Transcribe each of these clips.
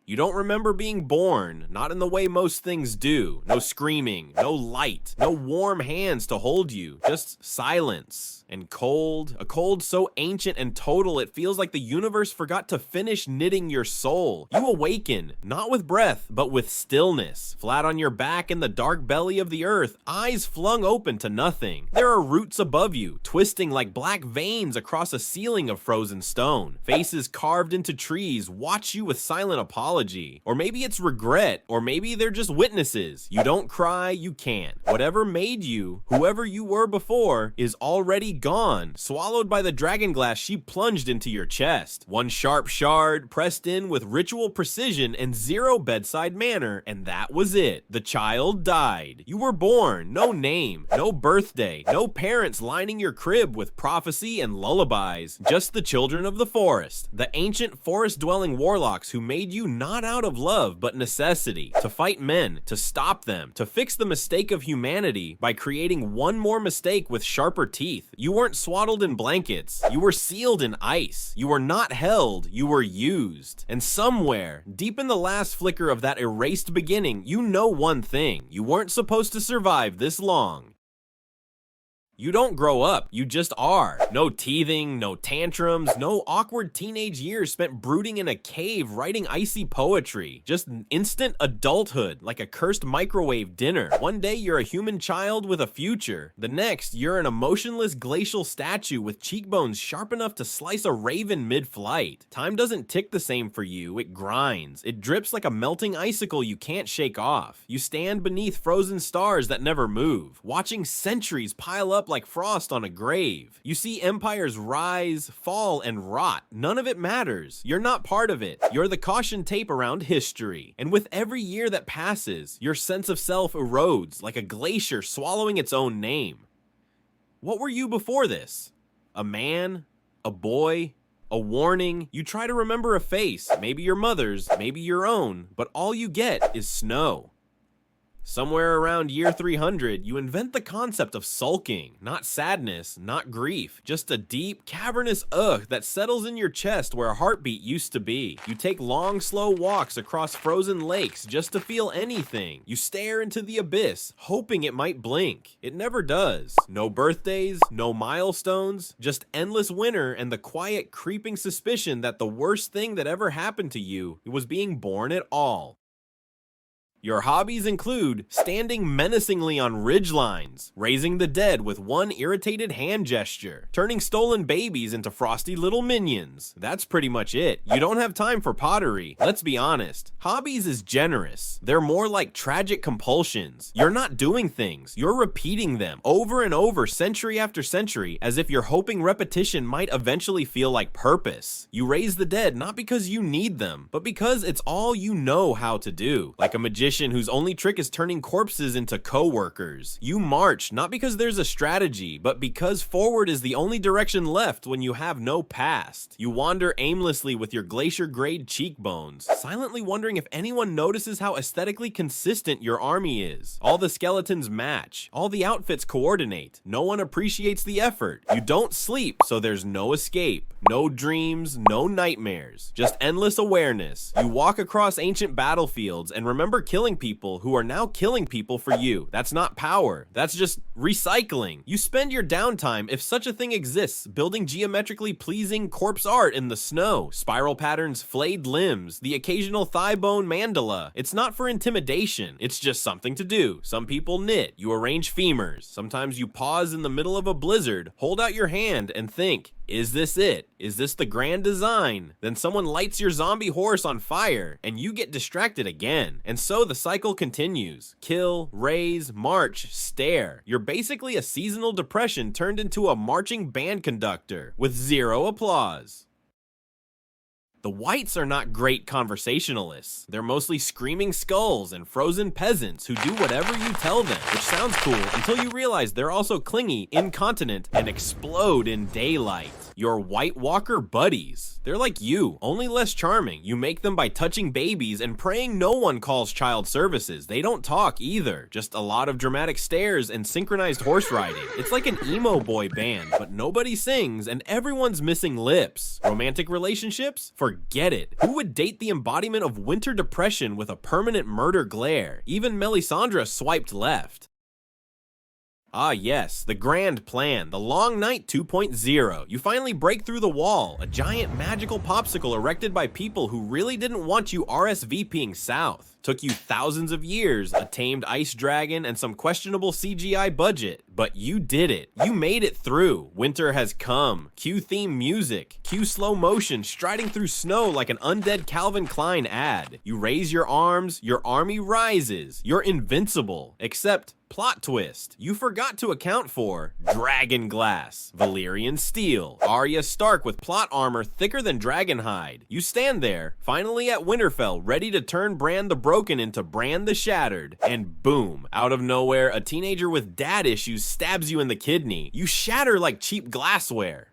You don't remember being born, not in the way most things do. No screaming, no light, no warm hands to hold you, just silence and cold. A cold so ancient and total it feels like the universe forgot to finish knitting your soul. You awaken, not with breath, but with stillness. Flat on your back in the dark belly of the earth, eyes flung open to nothing. There are roots above you, twisting like black veins across a ceiling of frozen stone. Faces carved into trees watch you with silent apology. Or maybe it's regret, or maybe they're just witnesses. You don't cry, you can't. Whatever made you, whoever you were before, is already gone, swallowed by the dragonglass she plunged into your chest. One sharp shard, pressed in with ritual precision and zero bedside manner, and that was it. The child died. You were born, no name, no birthday, no parents lining your crib with prophecy and lullabies, just the children of the forest, the ancient forest-dwelling warlocks who made you not out of love, but necessity, to fight men, to stop them, to fix the mistake of humanity by creating one more mistake with sharper teeth. You weren't swaddled in blankets, you were sealed in ice. You were not held, you were used. And somewhere, deep in the last flicker of that erased beginning, you know one thing: you weren't supposed to survive this long. You don't grow up, you just are. No teething, no tantrums, no awkward teenage years spent brooding in a cave writing icy poetry. Just instant adulthood, like a cursed microwave dinner. One day you're a human child with a future. The next, you're an emotionless glacial statue with cheekbones sharp enough to slice a raven mid-flight. Time doesn't tick the same for you, it grinds. It drips like a melting icicle you can't shake off. You stand beneath frozen stars that never move, watching centuries pile up like frost on a grave. You see empires rise, fall, and rot. None of it matters. You're not part of it. You're the caution tape around history. And with every year that passes, your sense of self erodes like a glacier swallowing its own name. What were you before this? A man? A boy? A warning? You try to remember a face, maybe your mother's, maybe your own, but all you get is snow. Somewhere around year 300, you invent the concept of sulking. Not sadness, not grief, just a deep, cavernous ugh that settles in your chest where a heartbeat used to be. You take long, slow walks across frozen lakes just to feel anything. You stare into the abyss, hoping it might blink. It never does. No birthdays, no milestones, just endless winter and the quiet, creeping suspicion that the worst thing that ever happened to you was being born at all. Your hobbies include standing menacingly on ridgelines, raising the dead with one irritated hand gesture, turning stolen babies into frosty little minions. That's pretty much it. You don't have time for pottery. Let's be honest. Hobbies is generous. They're more like tragic compulsions. You're not doing things. You're repeating them over and over, century after century, as if you're hoping repetition might eventually feel like purpose. You raise the dead not because you need them, but because it's all you know how to do. Like a magician whose only trick is turning corpses into coworkers. You march not because there's a strategy, but because forward is the only direction left when you have no past. You wander aimlessly with your glacier-grade cheekbones, silently wondering if anyone notices how aesthetically consistent your army is. All the skeletons match, all the outfits coordinate, no one appreciates the effort. You don't sleep, so there's no escape, no dreams, no nightmares, just endless awareness. You walk across ancient battlefields and remember killing people who are now killing people for you. That's not power. That's just recycling. You spend your downtime, if such a thing exists, building geometrically pleasing corpse art in the snow. Spiral patterns, flayed limbs, the occasional thigh bone mandala. It's not for intimidation. It's just something to do. Some people knit. You arrange femurs. Sometimes you pause in the middle of a blizzard, hold out your hand, and think, is this it? Is this the grand design? Then someone lights your zombie horse on fire, and you get distracted again. And so the cycle continues. Kill, raise, march, stare. You're basically a seasonal depression turned into a marching band conductor, with zero applause. The whites are not great conversationalists. They're mostly screaming skulls and frozen peasants who do whatever you tell them, which sounds cool until you realize they're also clingy, incontinent, and explode in daylight. Your White Walker buddies. They're like you, only less charming. You make them by touching babies and praying no one calls child services. They don't talk either, just a lot of dramatic stares and synchronized horse riding. It's like an emo boy band, but nobody sings and everyone's missing lips. Romantic relationships? Forget it. Who would date the embodiment of winter depression with a permanent murder glare? Even Melisandre swiped left. Ah yes, the grand plan, the Long Night 2.0. You finally break through the wall, a giant magical popsicle erected by people who really didn't want you RSVPing south. Took you thousands of years, a tamed ice dragon, and some questionable CGI budget, but you did it. You made it through. Winter has come. Cue theme music. Cue slow motion striding through snow like an undead Calvin Klein ad. You raise your arms, your army rises. You're invincible. Except, plot twist, you forgot to account for dragonglass, Valyrian steel, Arya Stark with plot armor thicker than dragonhide. You stand there, finally at Winterfell, ready to turn Bran the Broken into Bran the Shattered, and boom, out of nowhere, a teenager with dad issues stabs you in the kidney. You shatter like cheap glassware.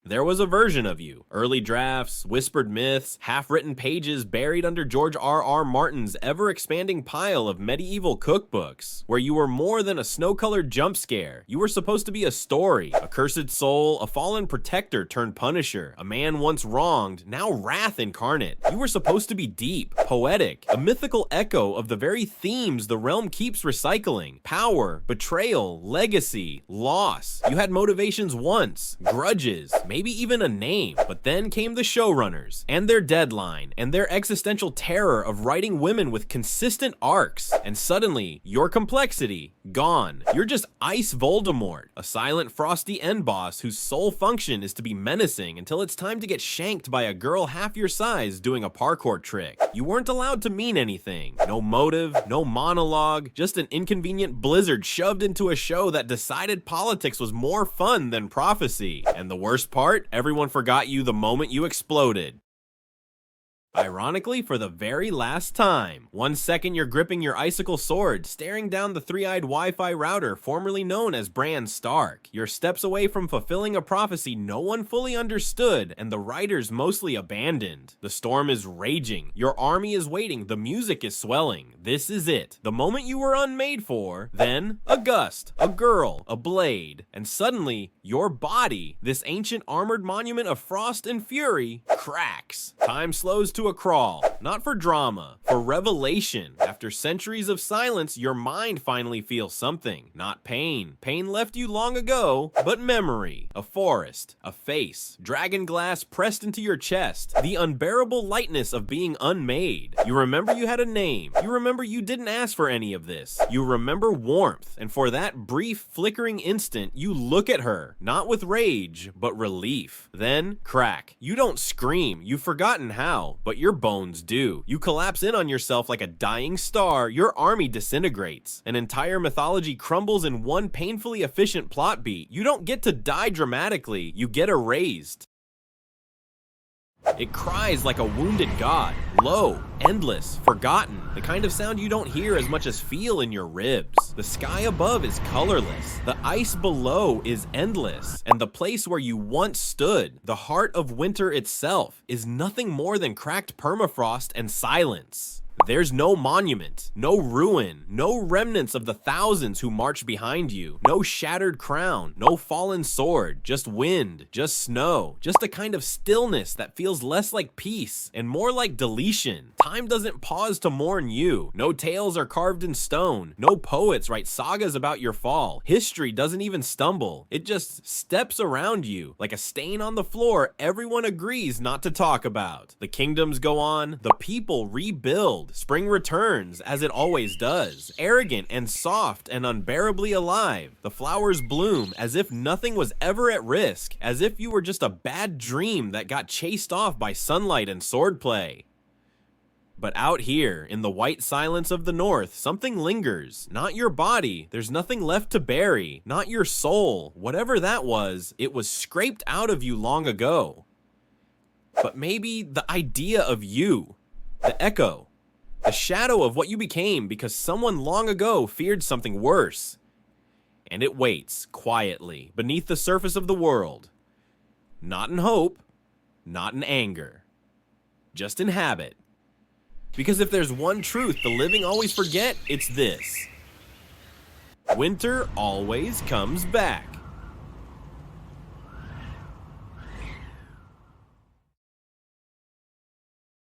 There was a version of you. Early drafts, whispered myths, half-written pages buried under George R.R. Martin's ever-expanding pile of medieval cookbooks, where you were more than a snow-colored jump scare. You were supposed to be a story, a cursed soul, a fallen protector turned punisher, a man once wronged, now wrath incarnate. You were supposed to be deep, poetic, a mythical echo of the very themes the realm keeps recycling: power, betrayal, legacy, loss. You had motivations once, grudges, maybe even a name, but then came the showrunners, and their deadline, and their existential terror of writing women with consistent arcs, and suddenly, your complexity, gone. You're just Ice Voldemort, a silent frosty end boss whose sole function is to be menacing until it's time to get shanked by a girl half your size doing a parkour trick. You weren't allowed to mean anything. No motive, no monologue, just an inconvenient blizzard shoved into a show that decided politics was more fun than prophecy. And the worst part, everyone forgot you the moment you exploded. Ironically, for the very last time. 1 second you're gripping your icicle sword, staring down the three-eyed Wi-Fi router formerly known as Bran Stark. You're steps away from fulfilling a prophecy no one fully understood, and the writers mostly abandoned. The storm is raging. Your army is waiting. The music is swelling. This is it. The moment you were unmade for. Then, a gust, a girl, a blade, and suddenly, your body, this ancient armored monument of frost and fury, cracks. Time slows to a crawl, not for drama, for revelation. After centuries of silence, your mind finally feels something. Not pain. Pain left you long ago, but memory. A forest, a face, dragonglass pressed into your chest, the unbearable lightness of being unmade. You remember you had a name. You remember you didn't ask for any of this. You remember warmth, and for that brief, flickering instant, you look at her, not with rage, but relief. Then, crack. You don't scream. You've forgotten how, but your bones do. You collapse in on yourself like a dying star. Your army disintegrates. An entire mythology crumbles in one painfully efficient plot beat. You don't get to die dramatically. You get erased. It cries like a wounded god, low, endless, forgotten, the kind of sound you don't hear as much as feel in your ribs. The sky above is colorless, the ice below is endless, and the place where you once stood, the heart of winter itself, is nothing more than cracked permafrost and silence. There's no monument, no ruin, no remnants of the thousands who marched behind you, no shattered crown, no fallen sword, just wind, just snow, just a kind of stillness that feels less like peace and more like deletion. Time doesn't pause to mourn you. No tales are carved in stone. No poets write sagas about your fall. History doesn't even stumble. It just steps around you like a stain on the floor everyone agrees not to talk about. The kingdoms go on, the people rebuild. Spring returns, as it always does, arrogant and soft and unbearably alive. The flowers bloom as if nothing was ever at risk, as if you were just a bad dream that got chased off by sunlight and swordplay. But out here, in the white silence of the north, something lingers. Not your body, there's nothing left to bury. Not your soul, whatever that was, it was scraped out of you long ago. But maybe the idea of you, the echo, the shadow of what you became because someone long ago feared something worse. And it waits, quietly, beneath the surface of the world. Not in hope, not in anger, just in habit. Because if there's one truth the living always forget, it's this: winter always comes back.